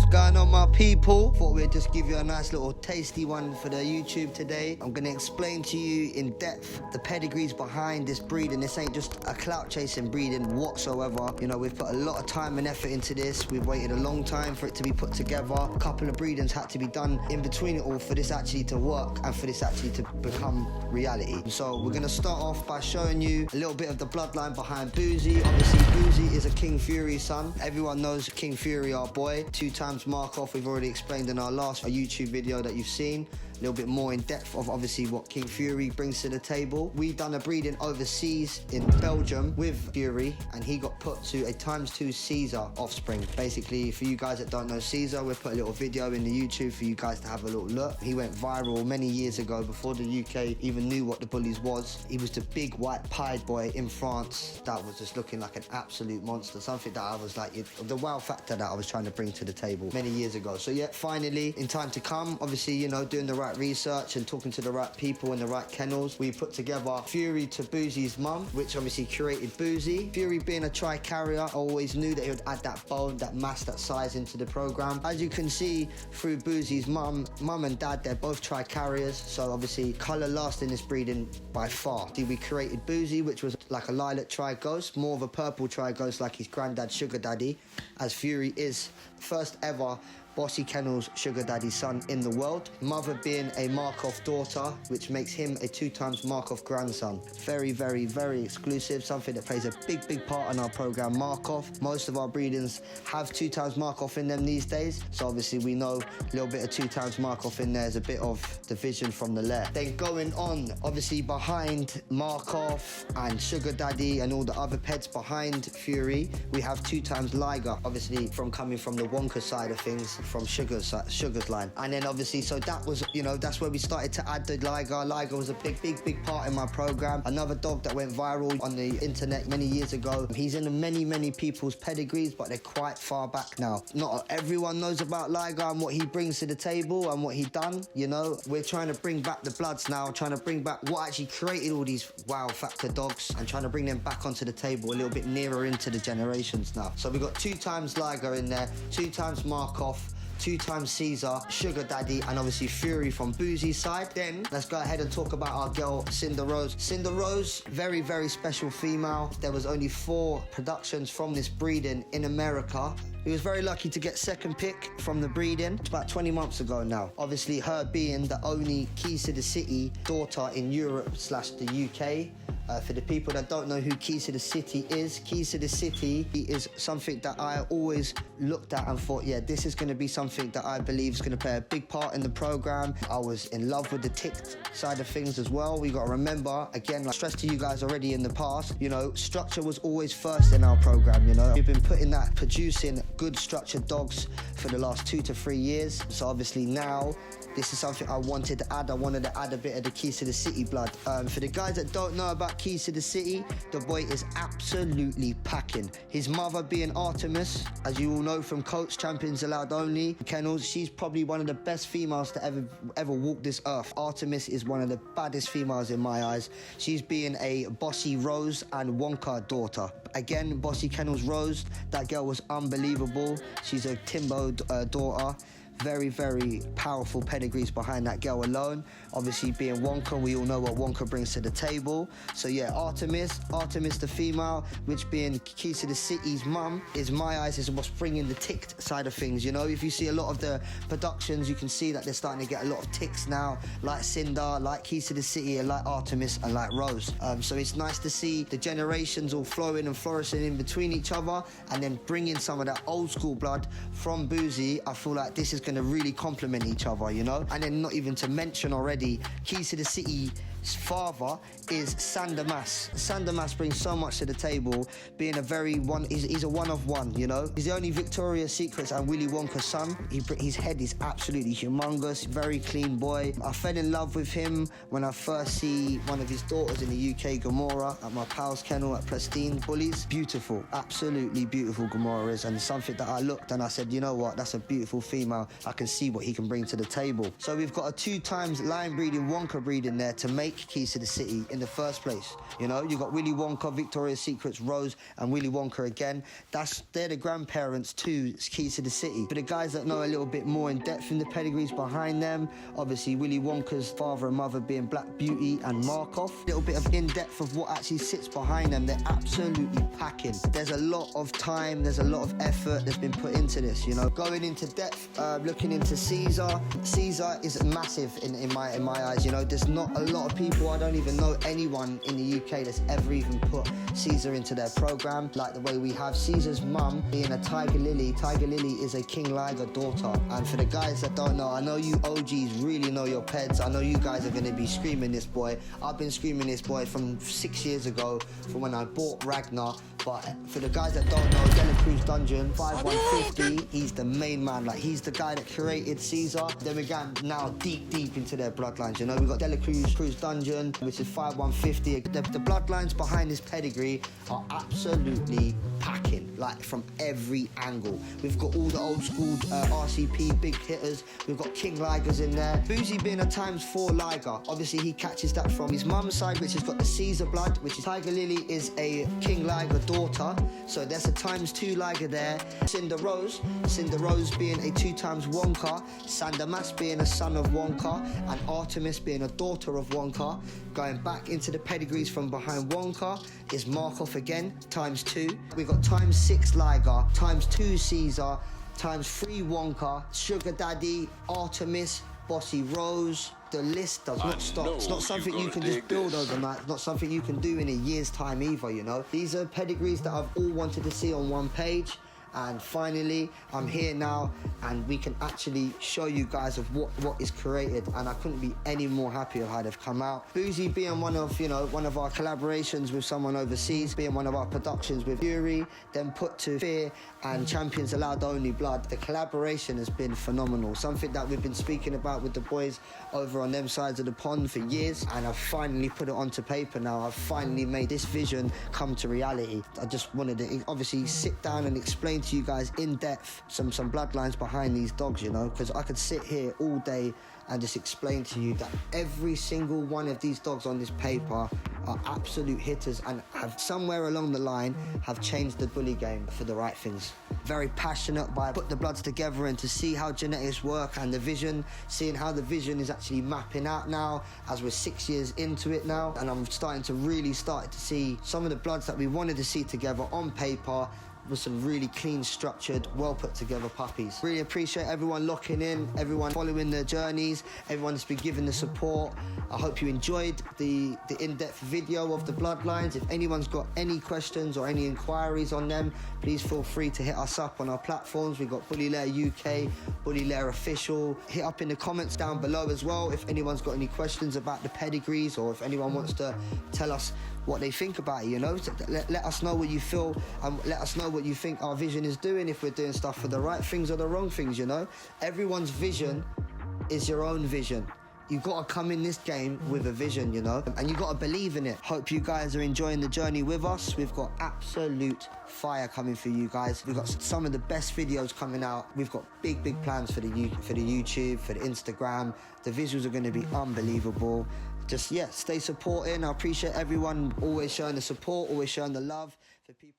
going on, my people? Thought we'd just give you a nice little tasty one for the YouTube today. I'm going to explain to you in depth the pedigrees behind this breed, and this ain't just a clout chasing breeding whatsoever. You know, we've put a lot of time and effort into this. We've waited a long time for it to be put together. A couple of breedings had to be done in between it all for this actually to work and for this actually to become reality. So we're going to start off by showing you a little bit of the bloodline behind Boosie. Obviously, Boosie is a King Fury son. Everyone knows King Fury, our boy. 2 times mark off. We've already explained in our last YouTube video that you've seen. A little bit more in depth of obviously what King Fury brings to the table. We've done a breeding overseas in Belgium with Fury, and he got put to a ×2 Caesar offspring. Basically, for you guys that don't know Caesar, we'll put a little video in the YouTube for you guys to have a little look. He went viral many years ago before the UK even knew what the bullies was. He was the big white pied boy in France that was just looking like an absolute monster. Something that I was like, the wow factor that I was trying to bring to the table many years ago. So yeah, finally, in time to come, obviously, you know, doing the right research and talking to the right people in the right kennels, we put together Fury to Boosie's mum, which obviously curated Boosie. Fury being a tri-carrier, I always knew that he would add that bone, that mass, that size into the program. As you can see through Boosie's mum and dad, they're both tri-carriers, so obviously colour last in this breeding by far. We created Boosie, which was like a lilac tri-ghost, more of a purple tri-ghost like his granddad Sugar Daddy, as Fury is first ever Bossy Kennels Sugar Daddy son in the world. Mother being a Markov daughter, which makes him a 2 times Markov grandson. Very, very, very exclusive, something that plays a big part in our program, Markov. Most of our breedings have 2 times Markov in them these days, so obviously we know a little bit of 2 times Markov in there is a bit of division from the lair. Then going on, obviously behind Markov and Sugar Daddy and all the other pets behind Fury, we have 2 times Liger, obviously from coming from the Wonka side of things, from Sugar's line. And then obviously, so that was, you know, that's where we started to add the Liger. Liger was a big part in my program. Another dog that went viral on the internet many years ago. He's in many people's pedigrees, but they're quite far back now. Not everyone knows about Liger and what he brings to the table and what he done, you know. We're trying to bring back the bloods now, trying to bring back what actually created all these wow factor dogs and trying to bring them back onto the table a little bit nearer into the generations now. So we've got 2 times Liger in there, 2 times Markov, 2 times Caesar, Sugar Daddy, and obviously Fury from Boosie's side. Then let's go ahead and talk about our girl, CINDA Rose. CINDA Rose, very special female. There was only 4 productions from this breeding in America. He was very lucky to get second pick from the breeding. It's about 20 months ago now. Obviously, her being the only Keys to the City daughter in Europe / the UK. For the people that don't know who Keys to the City is, Keys to the City is something that I always looked at and thought, yeah, this is going to be something that I believe is going to play a big part in the program. I was in love with the tick side of things as well. We got to remember, again, like I stressed to you guys already in the past, you know, structure was always first in our program, you know. We've been producing good structured dogs for the last 2 to 3 years. So obviously now, this is something I wanted to add. I wanted to add a bit of the Keys to the City blood. For the guys that don't know about Keys to the City, the boy is absolutely packing. His mother being Artemis, as you all know from Coach Champions Allowed Only Kennels, she's probably one of the best females to ever walk this earth. Artemis is one of the baddest females in my eyes. She's being a Bossy Rose and Wonka daughter. Again, Bossy Kennels Rose, that girl was unbelievable. She's a Timbo daughter. Very powerful pedigrees behind that girl alone. Obviously being Wonka, we all know what Wonka brings to the table. So yeah, Artemis the female, which being Keys to the City's mum, is my eyes is what's bringing the ticked side of things. You know, if you see a lot of the productions, you can see that they're starting to get a lot of ticks now, like CINDA, like Keys to the City, and like Artemis, and like Rose. So it's nice to see the generations all flowing and flourishing in between each other, and then bringing some of that old school blood from Boosie. I feel like this is going to really complement each other, you know. And then not even to mention already, Keys to the City's father is CINDA Mass. CINDA Mass brings so much to the table, being he's a one of one, you know. He's the only Victoria's Secrets and Willy Wonka's son. His head is absolutely humongous, very clean boy. I fell in love with him when I first see one of his daughters in the UK, Gamora, at my pal's kennel at Pristine Bullies. Beautiful, absolutely beautiful Gamora is, and it's something that I looked and I said, you know what, that's a beautiful female. I can see what he can bring to the table. So we've got a 2 times line breeding, Wonka breeding there to make make Keys to the City in the first place. You know, you got Willy Wonka, Victoria's Secrets, Rose, and Willy Wonka again. They're the grandparents to Keys to the City. For the guys that know a little bit more in depth in the pedigrees behind them, obviously Willy Wonka's father and mother being Black Beauty and Markov. A little bit of in-depth of what actually sits behind them. They're absolutely packing. There's a lot of time, there's a lot of effort that's been put into this, you know. Going into depth, looking into Caesar. Caesar is massive in my eyes, you know. There's not a lot of people, I don't even know anyone in the UK that's ever even put Caesar into their program like the way we have. Caesar's mum being a Tiger Lily. Tiger Lily is a King Liger daughter. And for the guys that don't know, I know you OGs really know your peds. I know you guys are going to be screaming this boy. I've been screaming this boy from 6 years ago, from when I bought Ragnar. But for the guys that don't know, Dela Cruz Dungeon, 5150, he's the main man. Like, he's the guy that created Caesar. Then we got now deep into their bloodlines, you know. We've got Dela Cruz Dungeon, which is 5150. The bloodlines behind this pedigree are absolutely packing, like, from every angle. We've got all the old school RCP big hitters. We've got King Ligers in there. Boosie being a ×4 Liger. Obviously, he catches that from his mum's side, which has got the Caesar blood, which is Tiger Lily is a King Liger daughter, so there's a ×2 Liger there. CINDA Rose being a 2 times Wonka, Sandamas being a son of Wonka, and Artemis being a daughter of Wonka. Going back into the pedigrees from behind Wonka is Markov again, ×2. We got ×6 Liger, ×2 Caesar, ×3 Wonka, Sugar Daddy, Artemis, Bossy Rose. The list does not stop. It's not something you can just build overnight. It's not something you can do in a year's time either, you know. These are pedigrees that I've all wanted to see on one page. And finally, I'm here now, and we can actually show you guys of what is created, and I couldn't be any more happy of how they've come out. Boosie being one of our collaborations with someone overseas, being one of our productions with Yuri, then put to Fear and Champions Allowed Only Blood. The collaboration has been phenomenal. Something that we've been speaking about with the boys over on them sides of the pond for years, and I've finally put it onto paper now. I've finally made this vision come to reality. I just wanted to obviously sit down and explain to you guys in depth some bloodlines behind these dogs, you know, because I could sit here all day and just explain to you that every single one of these dogs on this paper are absolute hitters and have somewhere along the line have changed the bully game for the right things. Very passionate by put the bloods together and to see how genetics work and the vision, seeing how the vision is actually mapping out now as we're 6 years into it now, and I'm starting to really start to see some of the bloods that we wanted to see together on paper with some really clean, structured, well put together puppies. Really appreciate everyone locking in, everyone following their journeys, everyone that's been giving the support. I hope you enjoyed the in-depth video of the bloodlines. If anyone's got any questions or any inquiries on them, please feel free to hit us up on our platforms. We've got Bully Lair UK, Bully Lair Official. Hit up in the comments down below as well if anyone's got any questions about the pedigrees, or if anyone wants to tell us what they think about it, you know. Let us know what you feel, and let us know what you think our vision is doing, if we're doing stuff for the right things or the wrong things, you know. Everyone's vision is your own vision. You've got to come in this game with a vision, you know, and you've got to believe in it. Hope you guys are enjoying the journey with us. We've got absolute fire coming for you guys. We've got some of the best videos coming out. We've got big plans for the YouTube, for the Instagram. The visuals are going to be unbelievable. Just, yeah, stay supporting. I appreciate everyone always showing the support, always showing the love for people.